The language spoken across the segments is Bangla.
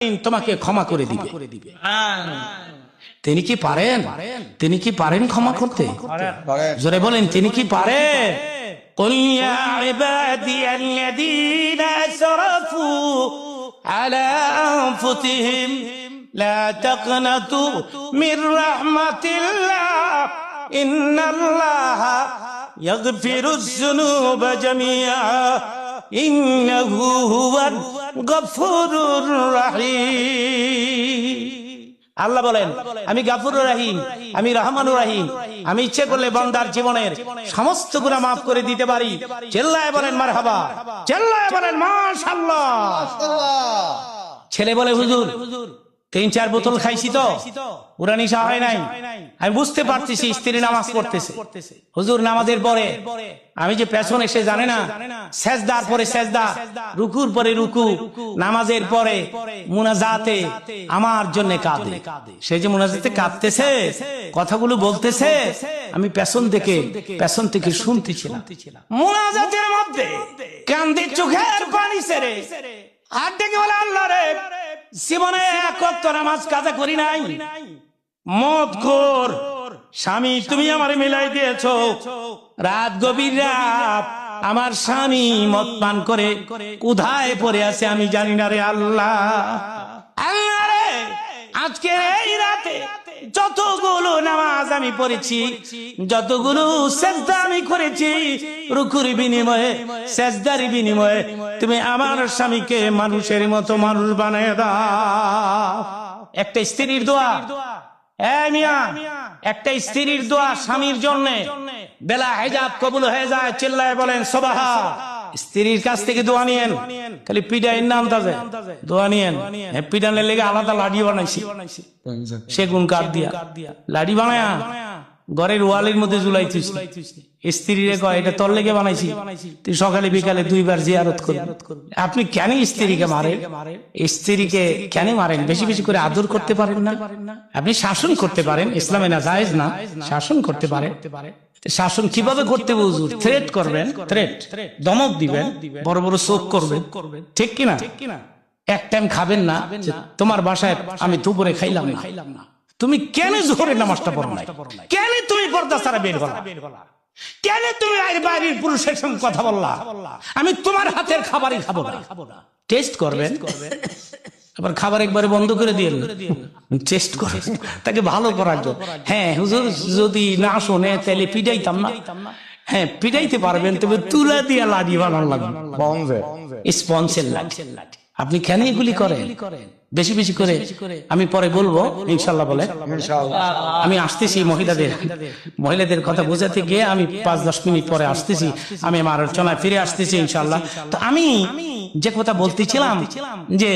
তোমাকে ক্ষমা করে দিবে। তিনি কি পারেন? তিনি কি পারেন ক্ষমা করতে? জোরে বলেন, তিনি কি পারেন? قل يا عبادي الذين أسرفوا على أنفسهم لا تقنطوا من رحمة الله إن الله يغفر الذنوب جميعا إنه هو الغفور الرحيم। আল্লাহ বলেন, আমি গাফুরুর রহিম, আমি রহমানুর রহিম। আমি ইচ্ছে করলে বান্দার জীবনের সমস্ত গুনাহ মাফ করে দিতে পারি। চিল্লায়ে বলেন মারহাবা, চিল্লায়ে বলেন মাশাআল্লাহ। ছেলে বলে, হুজুর 3-4 বোতল খাইছি তো পুরা নিশা হয় নাই। আমি বুঝতে পারতেছি স্ত্রী নামাজ পড়তেছে। হুজুর নামাজের পরে আমি যে পেছনে, সে জানে না সেজদার পরে সেজদা, রুকুর পরে রুকু, নামাজের পরে মুনাজাতে আমার জন্য কাঁদে। সে যে মুনাজাতে কাঁদতেছে, কথাগুলো বলতেছে, আমি পেছন থেকে শুনতেছিলাম। মুনাজাতের মধ্যে কান্দি চোখের পানি ছেড়ে হাত ডেকে বলে, আল্লাহ রে, জীবনে এক ওয়াক্ত নামাজ কাজা করি নাই। মদখোর স্বামী তুমি আমারে মিলাই দিয়েছো। রাত গভীর রাত আমার স্বামী মদ পান করে কোথায় পড়ে আছে আমি জানি না রে আল্লাহ। আল্লাহ রে, আজকে এই রাতে যতগুলো নামাজ আমি পড়েছি, যতগুলো সেজদা আমি করেছি, রুকুর বিনিময়ে, সেজদার বিনিময়ে তুমি আমার স্বামীকে মানুষের মতো মানুষ বানিয়ে দাও। একটা স্ত্রীর দোয়া, একটা স্ত্রীর দোয়া স্বামীর জন্য বেলা হেজাব কবুল হয়ে যায়। চিল্লায় বলেন সুবহান। স্ত্রীর কাছ থেকে দোয়া নিয়েন, খালি পিডাইয়ের নাম তাজে দোয়া নিয়েন। পিডানের লেগে আলাদা লাঠি বানাইছি, সেগুন কাঠ দিয়া লাঠি বানায়া ঘরের ওয়ালের মধ্যে ঝুলাইতেছি। স্ত্রীরে কয়, এটা তোর লেগে বানাইছি, তুই সকালে বিকালে 2 বার জিয়ারত করবি। আপনি কেন স্ত্রীকে মারেন? স্ত্রীকে কেন মারেন? বেশি বেশি করে আদর করতে পারেন না? আপনি শাসন করতে পারেন, ইসলামে না জায়েজ না, শাসন করতে পারেন। শাসন কিভাবে করতে বুঝুন? থ্রেট করবেন, থ্রেট, ধমক দিবেন, বড় বড় চোখ করবেন, ঠিক কিনা? এক টাইম খাবেন না, তোমার বাসায় আমি দুপুরে খাইলাম না। তুমি কেন জোহরের নামাজটা পড়ো নাই? কেন তুমি পর্দা ছাড়া বের হলা? কেন তুমি বাইরের পুরুষের সঙ্গে কথা বললা? আমি তোমার হাতের খাবারই খাবো না। টেস্ট করবেন, আবার খাবার একবারে বন্ধ করে দিয়ে টেস্ট করে তাকে ভালো করার জন্য। হ্যাঁ হুজুর, যদি না শোনে তাহলে পিটাইতাম না। হ্যাঁ পিটাইতে পারবেন, তবে তুলা দিয়া লাঠি বানানো লাগবে, স্পঞ্জের লাঠি। আপনি কেন এগুলি করেন? বেশি বেশি করে আমি পরে বলবো ইনশাল্লাহ। বলে আমি আসতেছি মহিলাদের কথা বোঝাতে গিয়ে আমি 5-10 মিনিট পরে আসতেছি। আমি আমার আলোচনায় ফিরে আসতেছি ইনশাল্লাহ। তো আমি যে কথা বলতেছিলাম, যে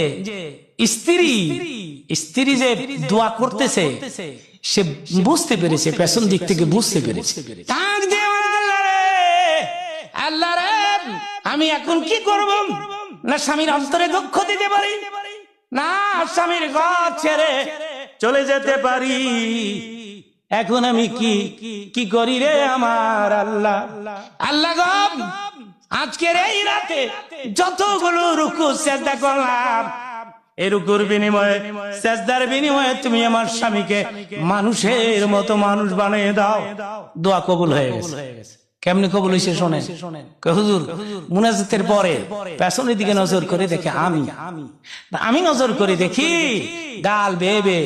স্ত্রী যে দোয়া করতেছে, সে বুঝতে পেরেছে, পেছন দিক থেকে বুঝতে পেরেছে। আল্লাহ রে, আমি এখন কি করব? না স্বামীর অন্তরে দুঃখ দিতে পারি, না স্বামীর ঘর ছেড়ে চলে যেতে পারি। এখন আমি কি করি রে আমার আল্লাহ? আল্লাহ গো, আজকের এই রাতে যতগুলো রুকু সেজদা করলাম, এই রুকুর বিনিময়ে, সেজদার বিনিময়ে তুমি আমার স্বামীকে মানুষের মতো মানুষ বানিয়ে দাও। দোয়া কবুল হয়ে গেছে। কেমনি কবুল হয়েছে শোনেন। হুজুর মুনাজাতের পরে পেছনের দিকে নজর করে দেখে, আমি নজর করে দেখি গাল বেয়ে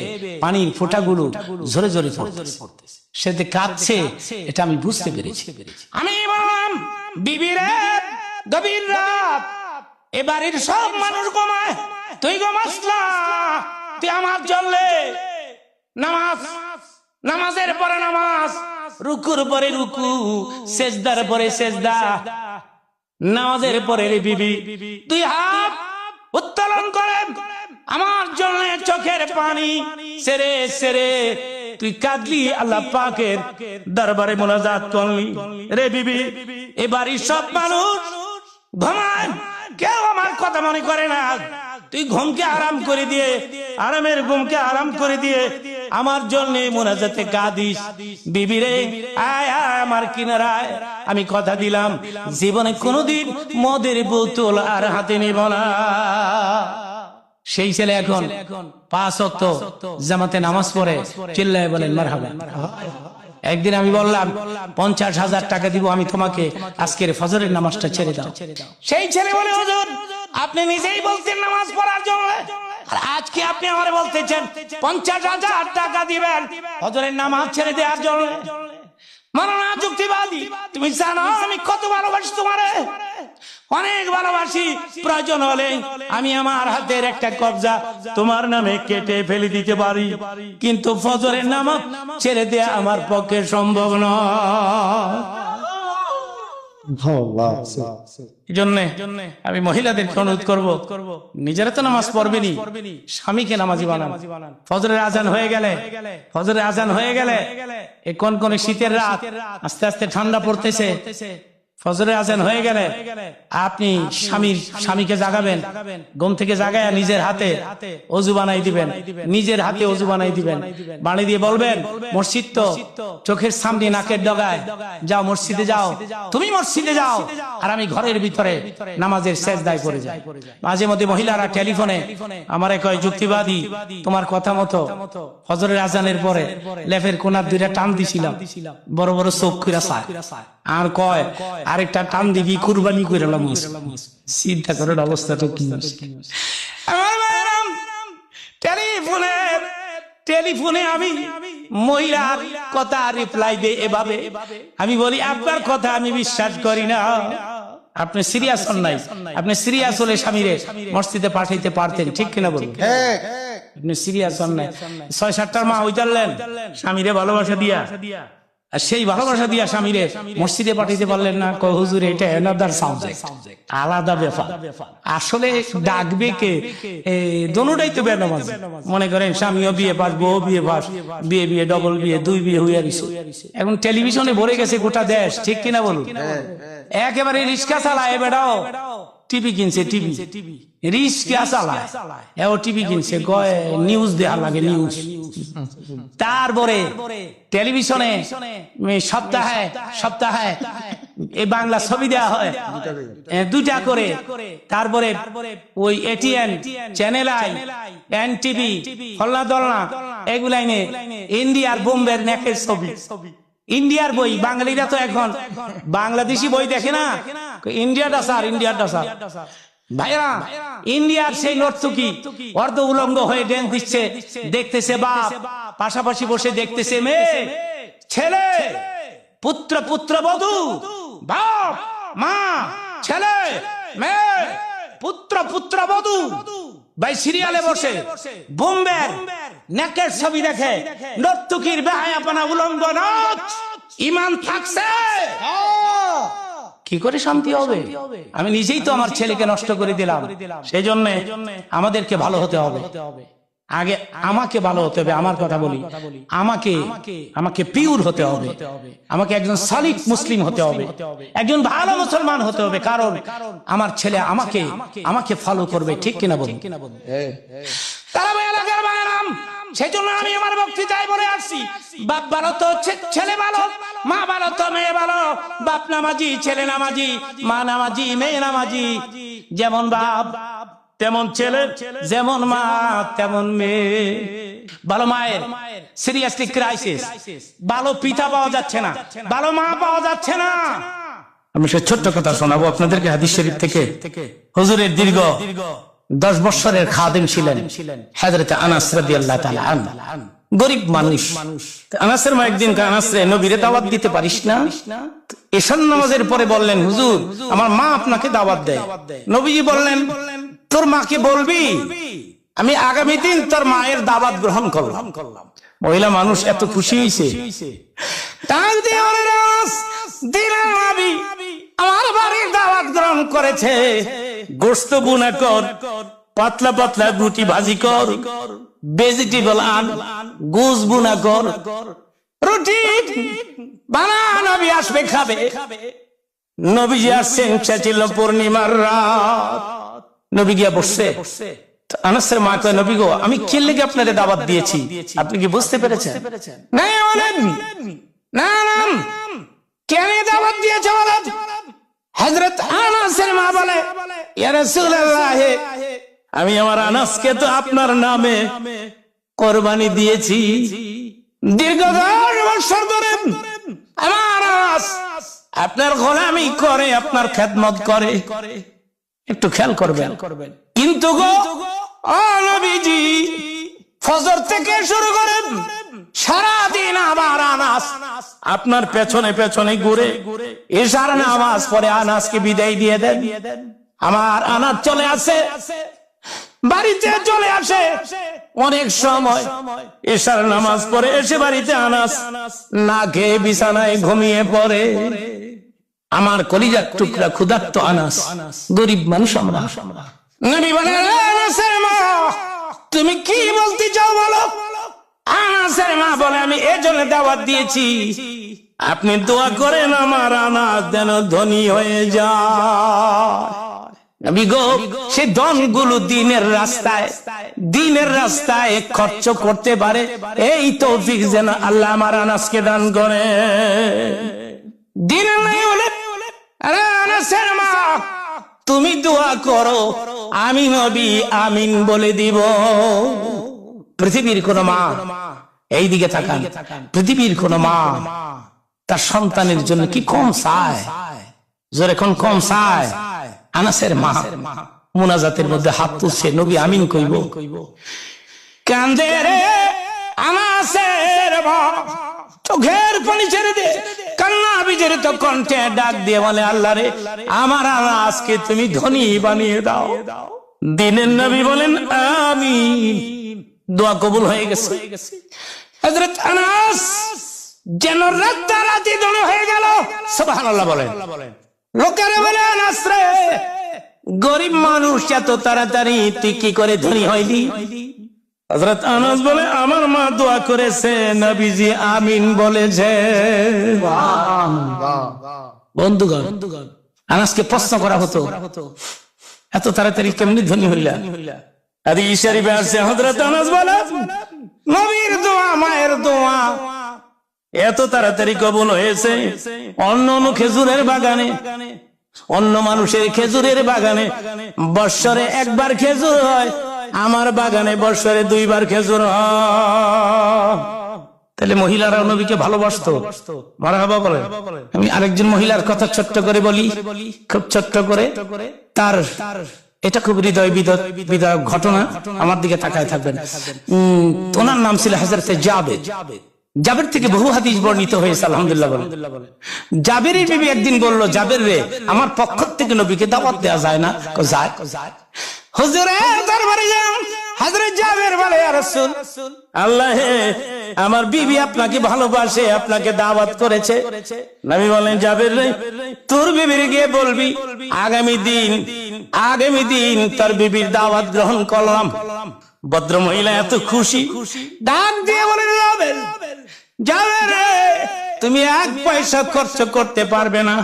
পানির ফোঁটাগুলো ঝরে ঝরে পড়তেছে। সে কাঁদছে, এটা আমি বুঝতে পেরেছি। আমি বললাম, বিবি রে, গভীর রাত, এ বাড়ির সব মানুষ ঘুমায়, তুই ঘুমাস না। তুই আমার জন্য নামাজের পরে নামাজ, রুকুর পরে রুকু, সেজদার পরে সেজদা, নামাজের পরে রে বিবি 2 হাত উত্তোলন করে আমার জন্য চোখের পানি সেরে সেরে তুই কাঁদলি, আল্লাহ পাকের দরবারে মুনাজাত করলি। রে বিবি, এবারই সব মানুষ ঘুমায়, কেউ আমার কথা মনে করে না। তুই ঘুমকে আরাম করে দিয়ে, আরামের ঘুমকে আরাম করে দিয়ে আমার জন্য মুনাজাতে কাঁদিস। বিবি রে, আয় আমার কিনারায়। আমি কথা দিলাম, জীবনে কোনোদিন মদের বোতল আর হাতে নেব না। সেই ছেলে এখন 5 ওয়াক্ত জামাতে নামাজ পড়ে, চিল্লায় বলেন মারহাবা। একদিন আমি বললাম 50,000 টাকা দিব, আমি তোমাকে আজকের ফজরের নামাজটা ছেড়ে দাও। সেই ছেলে বলে হুজুর আপনি নিজেই বলতেন নামাজ পড়ার জন্য, আর আজকে আপনি আমারে বলতেছেন 50,000 টাকা দিবেন ফজরের নামাজ ছেড়ে দেওয়ার জন্য। মাননা যুক্তিবাদী, তুমি জানো আমি কত ভালোবাসি তোমারে, অনেক ভালোবাসি। প্রয়োজন হলে আমি আমার হাতের একটা কবজা তোমার নামে কেটে ফেলে দিতে পারি, কিন্তু ফজরের নামাজ ছেড়ে দেয়া আমার পক্ষে সম্ভব নয়। জন্যে আমি মহিলাদেরকে অনুরোধ করব, নিজেরা তো নামাজ পড়বেনি, স্বামীকে নামাজি বানান। ফজরের আজান হয়ে গেলে এই কনকনে শীতের রাত, আস্তে আস্তে ঠান্ডা পড়তেছে, ফজরের আজান হয়ে গেলে আপনি স্বামীকে জাগাবেন, ঘুম থেকে জাগায়া নিজের হাতে অজু বানাই দিবেন, বানিয়ে দিয়ে বলবেন মসজিদ তো চোখের সামনে, নাকের ডগায়, যাও মসজিদে যাও, তুমি মসজিদে যাও, আর আমি ঘরের ভিতরে নামাজের সেজদায় পড়ে যাই। মাঝে মধ্যে মহিলারা টেলিফোনে আমারে কয় যুক্তিবাদী তোমার কথা মতো ফজরের আজানের পরে লেফের কোনার 2টা টান দিছিলাম, বড় বড় চোখ খুইরা চায়, আর কয় আরেকটা টান দিবি কুরবানি করে। চিন্তা করেন অবস্থাটা কি। টেলিফোনে আমি মহিলার কথা রিপ্লাই দেই এভাবে, আমি বলি আপনার কথা আমি বিশ্বাস করি না, আপনি সিরিয়াস হন নাই, আপনি সিরিয়াস হলে স্বামীরে মসজিদে পাঠাইতে পারতেন, ঠিক কিনা বলুন? আপনি সিরিয়াস হন নাই। 6-7টার মা হইতালেন স্বামীরে ভালোবাসা দিয়া, আর সেই ভালোবাসা দিয়া স্বামীরে মসজিদে পাঠাইতে পারলেন না। হুজুর এটা অ্যানাদার সাবজেক্ট, আলাদা ব্যাপার। আসলে ডাকবে কে, দোনোটাই তো বেনামাজ। মনে করেন স্বামীও বিয়ে পাস, বউ বিয়ে পাস, বিয়ে ডবল বিয়ে, 2 বিয়ে হইয়া গেছে। এখন টেলিভিশনে ভরে গেছে গোটা দেশ, ঠিক কিনা বলুন? একেবারে রিক্সা চালায় বেড়াও, টিভি কিনছে, টিভি রিক্সা চালায়, এও টিভি কিনছে, কয় নিউজ দেওয়া লাগে, নিউজ। তারপরে টেলিভিশনে সপ্তাহে এই বাংলা ছবি দেওয়া হয় 2টা করে। তারপরে ওই ATN, channel I, NTV, Falna দলনা, এগুলাই নে ইন্ডিয়ার বোম্বের নেকের ছবি, ইন্ডিয়ার বই। বাঙালিরা তো এখন বাংলাদেশি বই দেখে না, ইন্ডিয়াটা স্যার ভাইরা, ইন্ডিয়ার সেই নর্তকী অর্ধ উলঙ্গ হয়ে ড্যান্স দিচ্ছে, দেখতেছে বাপ, পাশাপাশি বসে দেখতেছে মেয়ে, ছেলে, পুত্র বধূ, বাপ মা, ছেলে মেয়ে, পুত্র বধূ ভাই সিরিয়ালে বসে বোম্বের নেকের ছবি দেখে, নর্তকীর বেহায়াপনা, উলঙ্গ নাচ। ইমান থাকছে কি করে শান্তি হবে? আমি নিজেই তো আমার ছেলেকে নষ্ট করে দিলাম। সেই জন্য আমাদেরকে ভালো হতে হবে, আগে আমাকে ভালো হতে হবে। আমার কথা বলি, আমাকে পিওর হতে হবে, আমাকে একজন সলিড মুসলিম হতে হবে, একজন ভালো মুসলমান হতে হবে, কারণ আমার ছেলে আমাকে ফলো করবে, ঠিক কিনা বলুন? সেই জন্য আমি আমার বক্তৃতায় বলে আসছি, বাপ ভালো তো ছেলে ভালো, মা ভালো তো মেয়ে ভালো। বাপ নামাজি, ছেলে নামাজি, মা নামাজি, মেয়ে নামাজি। যেমন বাপ তেমন ছেলে, যেমন মা তেমন মেয়ে। ভালো মায়ের সিরিয়াসলি ক্রাইসিস, ভালো পিতা পাওয়া যাচ্ছে না, ভালো মা পাওয়া যাচ্ছে না। আমি সে ছোট্ট কথা শোনাবো আপনাদেরকে হাদিস শরীফ থেকে। হুজুরের দীর্ঘ 10 বছরের খাদেম ছিলেন হযরত আনাস রাদিয়াল্লাহু তাআলা আনহু, গরিব মানুষ। আনাসের মা একদিন আনাসরে নবীরে দাওয়াত দিতে পারিস না? এশার নামাজের পরে বললেন হুজুর আমার মা আপনাকে দাওয়াত দেয়। নবীজি বললেন তোর মাকে বলবি আমি আগামী দিন তোর মায়ের দাওয়াত গ্রহণ করলাম। মহিলা মানুষ এত খুশি হয়েছে, আমার বাড়ির দাওয়াত গ্রহণ করেছে, গোশত বুনা কর, পাতলা পাতলা রুটি ভাজি কর, ভেজিটেবল আন, গোশ বুনা কর, রুটি বানা, নবী আসবে খাবে। নবীজি আসছেন, ছিল পূর্ণিমার রাত। নবী গিয়া বসছে। আনাসের মা কয় নবী গো আমি কি লেগে আপনাদের দাওয়াত দিয়েছি আপনি কি বুঝতে পেরেছেন? না কেন দাওয়াত দিয়েছে বলেন? হযরত আনাসের মা বলে ইয়া রাসূলুল্লাহ আমি আমার আনাসকে তো আপনার নামে কোরবানি দিয়েছি। দীর্ঘ 10 বছর ধরে আমার আনাস আপনার গোলামি করে, আপনার খেদমত করে, একটু খেয়াল করবেন। কিন্তু গো ও নবীজি, ফজর থেকে শুরু করেন সারাদিন আমার আনাস আপনার পেছনে পেছনে ঘুরে, এশার নামাজ পরে আনাসকে বিদায় দিয়ে দেন। আমার আনাস চলে আসে, বাড়িতে চলে আসে অনেক সময়, এশার নামাজ পড়ে এসে বাড়িতে আনাস না খেয়ে বিছানায় ঘুমিয়ে পড়ে। আমার কলিজার টুকরা ক্ষুধার্ত আনাস, গরিব মানুষ আমরা। নবী বলেন, আনাসের মা তুমি কি বলতে চাও বলো? আনাসের মা বলে, আমি এজন্য দাওয়াত দিয়েছি আপনি দোয়া করেন আমার আনাস যেন ধনী হয়ে যায়। নবী গো, সে ধনগুলো দিনের রাস্তায় খরচ করতে পারে, এই তৌফিক যেন আল্লাহ আমার আনাসকে দান করে। দিনের নাই বলে, আরে আনাসের মা তুমি দোয়া করো, আমি নবী আমিন বলে দিব। পৃথিবীর কোন মা, এই দিকে তাকান, পৃথিবীর কোন মা তার সন্তানের জন্য কি কম চায়? জোরে কোন কম চায়? আনাসের মা মুনাজাতের মধ্যে হাত তুলছে, নবী আমিন কইব। কান্দে রে আনাসের মা, চোখের পানি ছেড়ে দে, কান্না বিজড়িত কণ্ঠে ডাক দিয়ে বলে, আল্লাহ রে আমার আনাসকে তুমি ধনী বানিয়ে দাও। দিনের নবী বলেন আমিন, দোয়া কবুল হয়ে গেছে। হযরত আনাস যেন রাতারাতি ধনী হয়ে গেল। সুবহানাল্লাহ বলেন। লোকেরা বলে, আনাস রে গরিব মানুষ এত তাড়াতাড়ি তুই কি করে ধনী হইলি? হযরত আনাস বলে, আমার মা দোয়া করেছে, নবীজি আমিন বলেছে। বন্ধুগণ, আনাসকে প্রশ্ন করা হতো, এত তাড়াতাড়ি কেমনি ধনী হইলা? হাদিস শরীফে আছে, হযরত আনাস বলে, নবীর দোয়া, মায়ের দোয়া এত তাড়াতাড়ি কবুল হয়েছে। অন্য খেজুরের বাগানে, অন্য মানুষের খেজুরের বাগানে বৎসরে একবার খেজুর হয়, আমার বাগানে বৎসরে 2 বার খেজুর হয়। তাহলে মহিলারা নবীকে ভালোবাসতো। মারহাবা বলেন। আমি আরেকজন মহিলার কথা ছোট্ট করে বলি, খুব ছোট্ট করে। তার এটা খুব হৃদয় বিদারক ঘটনা, আমার দিকে তাকায় থাকবেন। ওনার নাম ছিল হযরতে জাবের। জাবের থেকে বহু হাদিস বর্ণিত হয়েছে, আলহামদুলিল্লাহ বলেন। জাবেরের বিবি একদিন বলল, জাবের রে আমার পক্ষ থেকে নবীকে দাওয়াত দেওয়া যায় না? যায়। হুজুরের দরবারে যান। হযরত জাবের বলে, ইয়া রাসূল আল্লাহ, আমার বিবি আপনাকে ভালোবাসে, আপনাকে দাওয়াত করেছে। নবী বলেন, জাবের রে তোর বিবির গিয়ে বলবি আগামী দিন তার বিবির দাওয়াত গ্রহণ করলাম। ভদ্র মহিলা এত খুশি, ডাক দিয়ে বলে, জাবের রে তুমি 1 পয়সা খরচ করতে পারবে না,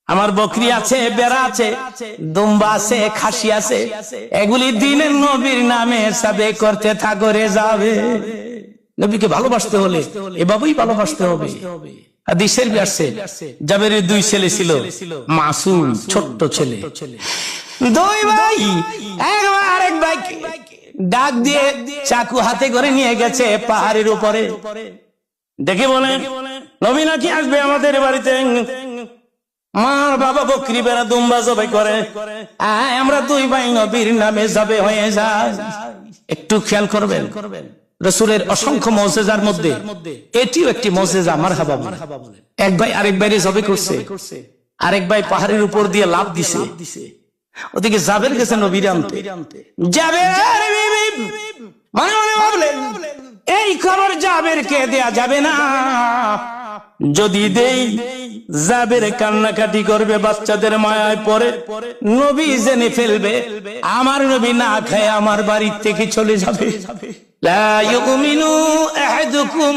আমার বকরি আছে, বেড়া আছে, দুম্বা আছে, খাসি আছে, এগুলি দিনের নবীর নামে সাবে করতে থাকো রে যাবে। নবীকে ভালোবাসতে হলে এভাবেই ভালোবাসতে হবে। হাদিসের আসছে, জাবেরের 2 ছেলে ছিল, মাসুম ছোট্ট ছেলে। 2 ভাই আরেক ভাইকে ডাক দিয়ে চাকু হাতে করে নিয়ে গেছে পাহাড়ের উপরে। দেখে বলে, নবী নাকি আসবে আমাদের বাড়িতে। মার বাবা বকরি বেড়া দুম্বা জবাই করে, আমরা 2 ভাই নবীর নামে যাবে হয়ে যায়। একটু খেয়াল করবেন, রাসূলের অসংখ্য মুজিজার মধ্যে এটিও একটি মুজিজা। মারহাবা বলেন। এক ভাই আরেক ভাইরে জবাই করছে, আরেক ভাই পাহাড়ের উপর দিয়ে লাফ দিছে। ওদিকে জাবের গেছে নবীর আনতে। জাবের মনে মনে ভাবলেন, এই খবর জাবেরকে দেয়া যাবে না, যদি দেই জাবের কান্নাকাটি করবে, বাচ্চাদের মায়ায় পড়ে নবী জেনে ফেলবে, আমার নবী না খায় আমার বাড়ি থেকে চলে যাবে। লা ইউমিনু আহাদুকুম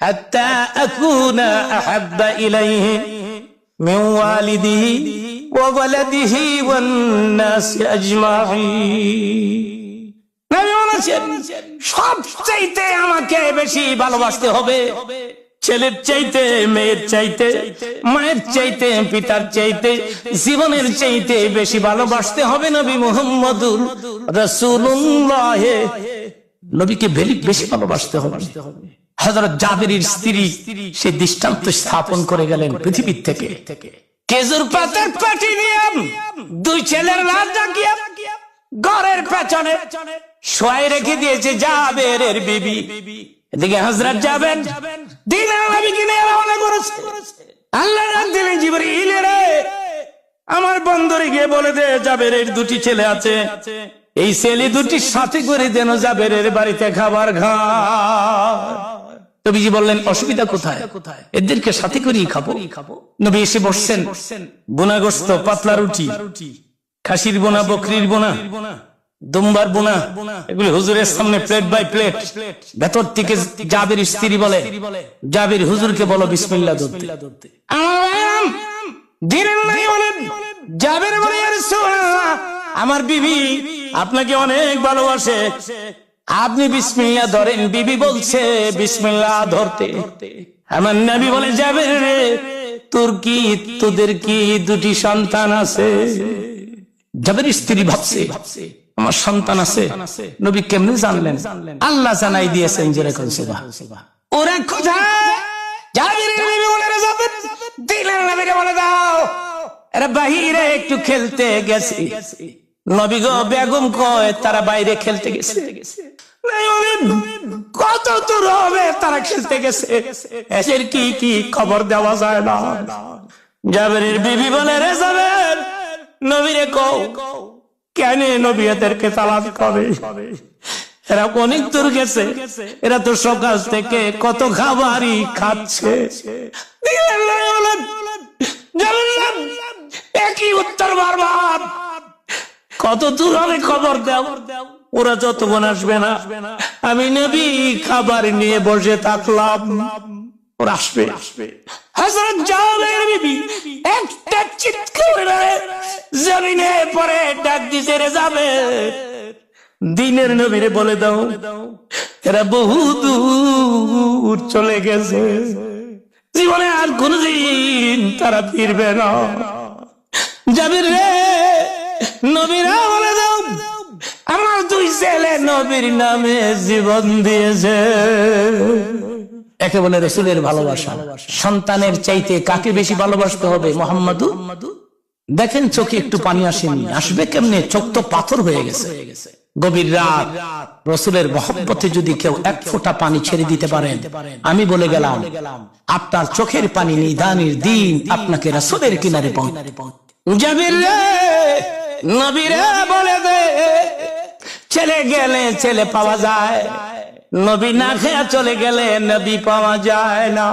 হাত্তা আকুনা আহাব্বা ইলাইহি মিন ওয়ালিদিহি ওয়া ওয়ালাদিহি ওয়ান নাস আজমাইন। নবী বলেছেন, সবচাইতে আমাকে বেশি ভালোবাসতে হবে, ছেলের চাইতে, মেয়ের চাইতে, মায়ের চাইতে, পিতার চাইতে, জীবনের চাইতে বেশি ভালোবাসতে হবে নবী মুহাম্মদুর রাসূলুল্লাহ। নবীকে বেশি ভালোবাসতে হবে। হযরত জাবেরের স্ত্রী সে দৃষ্টান্ত স্থাপন করে গেলেন পৃথিবীর থেকে। খেজুর পাতার পাটি নিয়ে দুই ছেলের লাশ জাগিয়ে ঘরের পেছনে শোয়াই রেখে দিয়েছে জাবেরের বিবি। এদিকে হযরত জাবের দিনের নবীকে নিয়ে রওনা করেছে। আল্লাহ ডাক দিলেন, জিবরীল রে, আমার বন্দরে গিয়ে বলে দে জাবেরের দুটি ছেলে আছে, এই ছেলে দুটি সাথে করে দেন জাবেরের বাড়িতে খাবার খায়। নবীজি বললেন, অসুবিধা কোথায়, এদেরকে সাথে করেই খাবো। নবী এসে বসছেন। বোনাগোস্ত, পাতলা রুটি, খাসির বোনা, বকরির বোনা, দুম্বার বোনা, এগুলি হুজুরের সামনে প্লেট বাই প্লেট। ভেতর থেকে জাবের স্ত্রী বলে, জাবের হুজুরকে বলো বিসমিল্লাহ ধরতে। জাবের বলে, ইয়া রাসূলুল্লাহ, আমার বিবি আপনাকে অনেক ভালোবাসে, আপনি বিসমিল্লাহ ধরেন। বিবি বলছে বিসমিল্লাহ ধরতে। আমার নবী বলে, জাবের রে, তোদের কি দুটি সন্তান আছে? জাবের স্ত্রী ভাবছে আমার সন্তান আছে। নবী কেমনে জানলেন? আল্লাহ জানাই দিয়েছেন। যেরকম সুবহানাল্লাহ। ওরা কোথায়? জাবেরের বিবি বলে, রে জাবের, দিলের নবীরে বলে দাও এরা বাহিরে একটু খেলতে গেছে। নবী গো, বেগম কয় তারা বাইরে খেলতে গেছে। কত দূর হবে তারা খেলতে গেছে, এসের কি খবর দেওয়া যায় না। জাবেরের বিবি বলে, রে জাবের, নবীরে কও কেন নবী এদেরকে তালাশ করে? এরা অনেক দূর গেছে, এরা তো সকাল থেকে কত খাবারই খাচ্ছে। একই উত্তর বারবার, কত দূর হবে খবর দাও। ওরা যতক্ষণ আসবে না আমি নবী খাবার নিয়ে বসে থাকলাম, ওরা আসবে। হযরত জাবের বিবি একটা চিৎকার জমিনে পড়ে ডাক দিতে, রে জাবের, দিনের নবীরে বলে দাও এরা বহু দূর চলে গেছে, জীবনে আর কোনদিন তারা ফিরবে না। জাবের রে, নবীরা বলে দাও আমার দুই ছেলে নবীর নামে জীবন দিয়েছে। একে বলে রাসূলের ভালোবাসা। সন্তানের চাইতে কাকে বেশি ভালোবাসতে হবে? মুহাম্মাদু। দেখেন চোখে একটু পানি আসেনি, আসবে কেমনে? চোখ তো পাথর হয়ে গেছে। গভীর রাত, রাসূলের মহব্বতে যদি কেউ এক ফোঁটা পানি ছেড়ে দিতে পারেন, আমি বলে গেলাম আপনার চোখের পানি নিদানের দিন আপনাকে রাসূলের কিনারে পৌঁছে। জাবের রে, নবীরে বলে দে ছেলে গেলে ছেলে পাওয়া যায়, নবী না খেয়ে চলে গেলে নবী পাওয়া যায় না।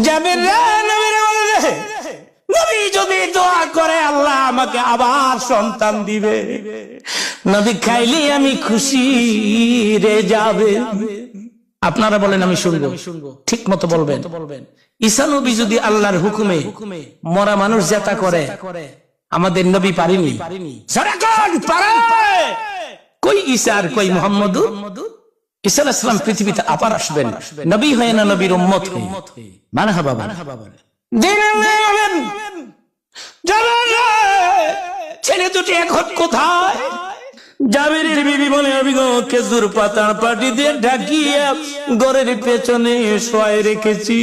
জাবের রে, নবীরে বলে দে নবী যদি দোয়া করে আল্লাহ আমাকে আবার সন্তান দিবে, নবী খাইলে আমি খুশি রে যাবে। আপনারা বলেন আমি শুনবো, ঠিক মতো বলবেন। ঈসা নবী যদি আল্লাহর হুকুমে মরা মানুষ জেতা করে, আমাদের নবী পারেনি। কই ঈসা আর কই মুহাম্মদ? ঈসা আলাইহিস সালাম পৃথিবীতে আবার আসবেন, নবী হয়ে না নবীর উম্মত হয়ে। মারহাবা মারহাবা। ছেলে দুটি এখন কোথায়? জাবেরের বিবি বলে, আমি গো খেজুর পাতার পাটি দিয়ে ঢাকিয়ে ঘরের পেছনে শোয়াই রেখেছি।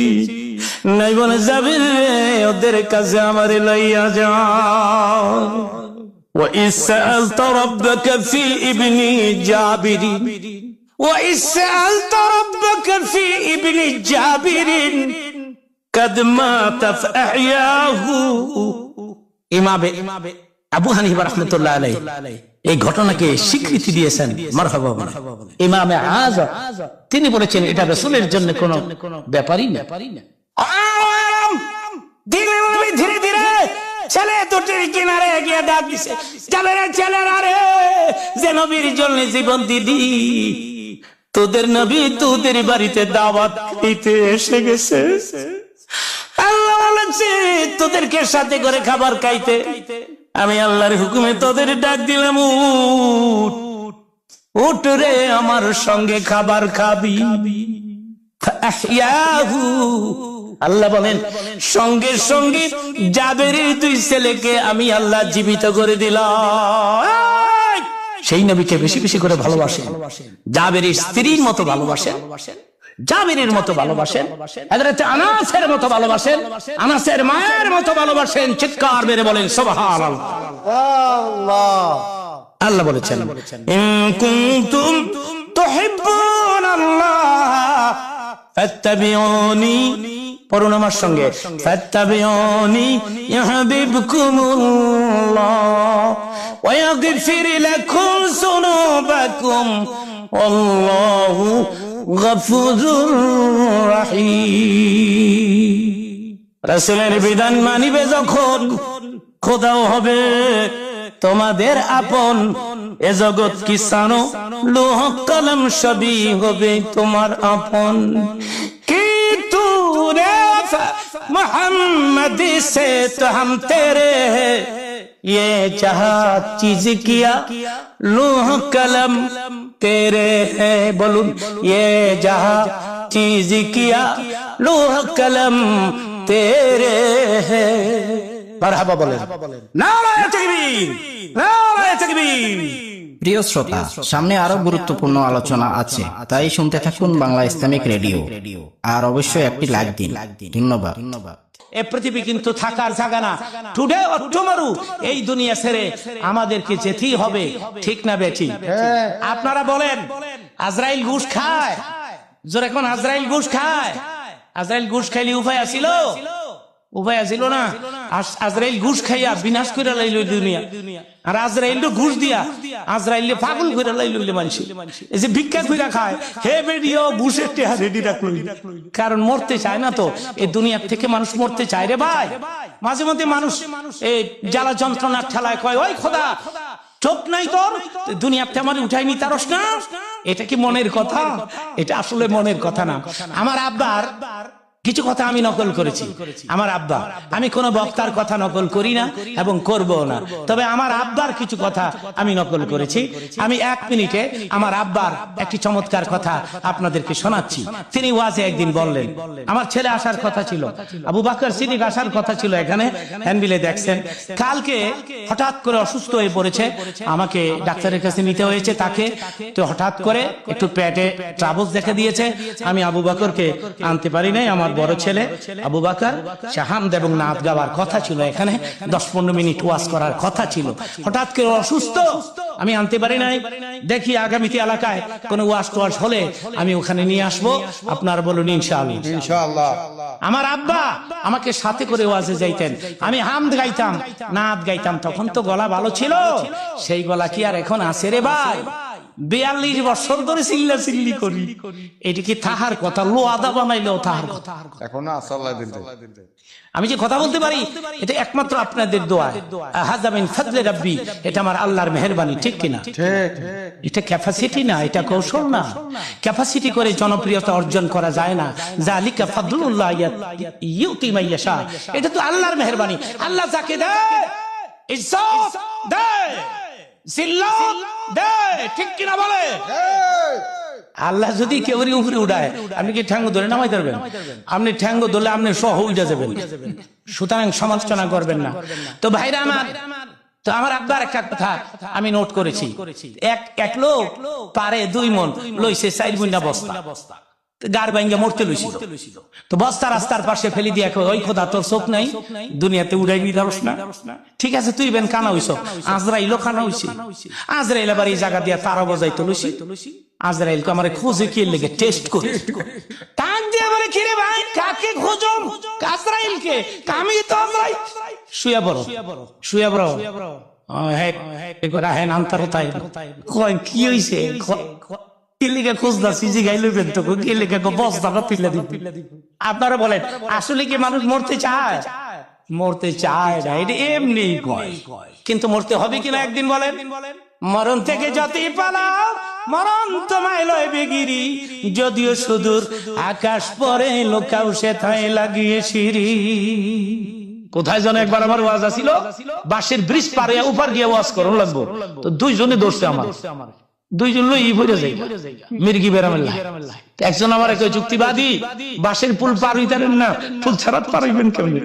নাই বলে, জাবের ওদের কাছে আমারে লইয়া যাও। وَإِذْ سَأَلْتَ رَبَّكَ فِي ابْنِ جَابِرٍ وَإِذْ سَأَلْتَ رَبَّكَ فِي ابْنِ جَابِرٍ قَدْ مَاتَ فَأَحْيَاهُ। ইমাম আবু হানিফা রাহমাতুল্লাহ আলাইহি এই ঘটনাকে স্বীকৃতি দিয়েছেন। মারহাবা। ইমামে আযম তিনি বলেছেন এটা রাসূলের জন্য কোনো ব্যাপারই না। ধীরে ধীরে ছেলে দুটির কিনারে গিয়ে ডাক দিছে, ছেলেরা রে, যে নবীর জন্য জীবন দিদি, তোদের নবী তোদের বাড়িতে দাওয়াত দিতে এসে গেছে। আল্লাহ বলেছে তোদেরকে সাথে করে খাবার খাইতে। আমি আল্লাহর হুকুমে তোদের ডাক দিলাম, উঠ রে, আমার সঙ্গে খাবার খাবি। ফাআহইয়াহু, আল্লাহ বলেন সঙ্গে সঙ্গে জাবেরের দুই ছেলেকে আমি আল্লাহ জীবিত করে দিলাম। সেই নবীকে বেশি বেশি করে ভালোবাসেন, জাবেরের স্ত্রীর মতো ভালোবাসেন, জাবেরের মতো ভালোবাসেন, হযরত আনাসের মতো ভালোবাসেন, আনাসের মায়ের মতো ভালোবাসেন। চিৎকার মেরে বলেন সুবহানাল্লাহ। আল্লাহ বলেছেন ইন কুনতুম তুহিব্বুনাল্লাহ ফাত্তাবিউনি, পড়ুন আমার সঙ্গে, ফাত্তাবিউনি ইউহিব্বুকুমুল্লাহ ওয়া ইয়াগফির লাকুম যুনুবাকুম আল্লাহু গফুরুর রহিম। রাসূলের বিধান মানিবে যখন, খোদাও হবে তোমাদের আপন। এ জগৎ কি সানো, লোহ কলম সবই হবে তোমার আপন। কি তু রে মোহাম্মদ সে তো হাম তেরে हैं, ये जहां चीज किया लोह कलम तेरे है। बोलूं ये जहां चीज किया लोह कलम तेरे है। মারহাবা বলেন, নারায়ে তাকবীর, নারায়ে তাকবীর। প্রিয় শ্রোতা, সামনে আরো গুরুত্বপূর্ণ আলোচনা আছে, তাই শুনতে থাকুন বাংলা ইসলামিক রেডিও, আর অবশ্যই একটি লাইক দিন। ধন্যবাদ। এ পৃথিবী কিন্তু থাকার জায়গা না। টুডে অর টুমরো এই দুনিয়া ছেড়ে আমাদেরকে যেতেই হবে, ঠিক না বেঠি? আপনারা বলেন আজরাইল ঘুষ খায়? জোরে কোন আজরাইল ঘুষ খায়? আজরাইল ঘুষ খাইলে উপায় আছিল? উপায় আছিল না। আজরাইল ঘুষ খাইয়া বিনাশ করে লাইল দুনিয়া, আর আজরাইল তো ঘুষ দিয়া আজরাইল পাগল করে লাইল মানুষ। এই যে ভিক্ষা কইরা খায়, হে বেডিও ঘুষের টেহা রেডি রাখলো, কারণ মরতে চায় না তো। এই দুনিয়ার থেকে মানুষ মরতে চায় রে ভাই। মাঝে মধ্যে মানুষ এই জ্বালা যন্ত্রণার ঠেলায় কয়, ওই খোদা চোখ নাই তোর, দুনিয়াতে আমার উঠাই নি তারস না। এটা কি মনের কথা? এটা আসলে মনের কথা না। আমার আব্বার কিছু কথা আমি নকল করেছি। আমার আব্বা, আমি কোন বক্তার কথা নকল করি না এবং করব না, তবে আমার আব্বার কিছু কথা আমি নকল করেছি। আমি 1 মিনিটে আমার আব্বার একটি চমৎকার কথা আপনাদেরকে শোনাচ্ছি। তিনি ওয়াজে একদিন বললেন, আমার ছেলে আসার কথা ছিল, আবু বকর সিদ্দিক আসার কথা ছিল এখানে, হ্যান্ডবিলে দেখছেন। কালকে হঠাৎ করে অসুস্থ হয়ে পড়েছে, আমাকে ডাক্তারের কাছে নিতে হয়েছে তাকে। তো হঠাৎ করে একটু পেটে ট্রাবলস দেখা দিয়েছে, আমি আবু বকরকে আনতে পারি নাই। আমার বড় ছেলে আবু বকর শাহামদ এবং নাত গাওয়ার কথা ছিল এখানে, 10-15 মিনিট ওয়াজ করার কথা ছিল। হঠাৎ করে অসুস্থ, আমি আনতে পারি নাই। দেখি আগামীতে এলাকায় কোন ওয়াজ টোয়াজ হলে আমি ওখানে নিয়ে আসবো। আপনারা বলুন ইনশাআল্লাহ। ইনশাআল্লাহ। আমার আব্বা আমাকে সাথে করে ওয়াজে যাইতেন, আমি হামদ গাইতাম, নাত গাইতাম। তখন তো গলা ভালো ছিল, সেই গলা কি আর এখন আছে রে ভাই? 42 বছর ধরে চিল্লা চিল্লি করি, এটি কি তাহার কথা? লো আদা বানাইলেও তাহার কথা। এখন আসাল্লাহ দিন আমি যে কথা বলতে পারি এটা একমাত্র আপনাদের দোয়া, হাযা মিন ফাদলি রাব্বি, এটা আমার আল্লাহর মেহেরবানি, ঠিক কিনা? এটা ক্যাপাসিটি না, এটা কৌশল না। ক্যাপাসিটি করে জনপ্রিয়তা অর্জন করা যায় না। যালিকা ফাদলুল্লাহ ইউতি মান ইয়াশা, এটা তো আল্লাহর মেহেরবানি। আল্লাহ যাকে দেয় ইজ্জত দেয়, জিল্লাত দেয়, ঠিক কিনা বলে? আল্লাহ যদি কেউরি উপরে উঠায়, আপনি কি ঠ্যাঙ্গ ধরে নামাই পারবেন? আপনি ঠ্যাঙ্গ ধরলে আপনি সহ উঠে যাবেন। সুতরাং সমালোচনা করবেন না। তো ভাইরা আমার, তো আমার আব্বার একটা কথা আমি নোট করেছি, এক লোক পারে 2 মণ লইছে 4 গুণা বস্তা, গার ভাঙ্গা মরতে লইছিল। তো বস্তা রাস্তার পাশে ফেলি দিয়ে, ওই খোদা তোর চোখ নাই, দুনিয়াতে উড়াই নি দারস না? ঠিক আছে, তুই বেন কানা হইছ, আজরাইলও কানা হইছে। আজরাইল আবার এই জায়গা দিয়ে তারা বজাইতে লইছি। আজরাইলকে আমার খোঁজে কি লেগে টেস্ট করে টান দিয়ে বলে, কিরে ভাই কাকে খোঁজো? আজরাইলকে। আমি তো আজরাইল। শুয়ে পড়ো, শুয়ে পড়ো। হ্যাঁ নামতার তাই কয় কি হইছে? আপনারা বলেন আসলে কি মানুষ মরতে চায়? মরতে চায় না, এটা এমনি কয়। কিন্তু মরতে হবে কিনা একদিন বলেন? মরণ থেকে যতই পালাও মরণ তোমায় লয় বেগিরি, যদিও সুদূর আকাশ পরে লোকাও সে থায় লাগিয়ে সিঁড়ি। কোথায় যেন একবার আমার ওয়াজ আছিল, বাঁশের ব্রিজ পারে উপর গিয়ে ওয়াজ করুন লাগবো, তো 2 জনে ধরছে আমার। দুইজন লই পড়ে যাই মির্গি বেরামেল্লা। একজন আমার এক যুক্তিবাদী বাঁশের পুল পার হইতারেন না, পুল ছাড়া পার হইবেন কেমনে?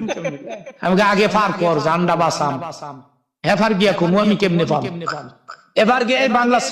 আমি আগে পার কর জান্ডা বাসাম, এবার গিয়া কমু আমি কেমনে পাম? এবার গিয়ে বাংলা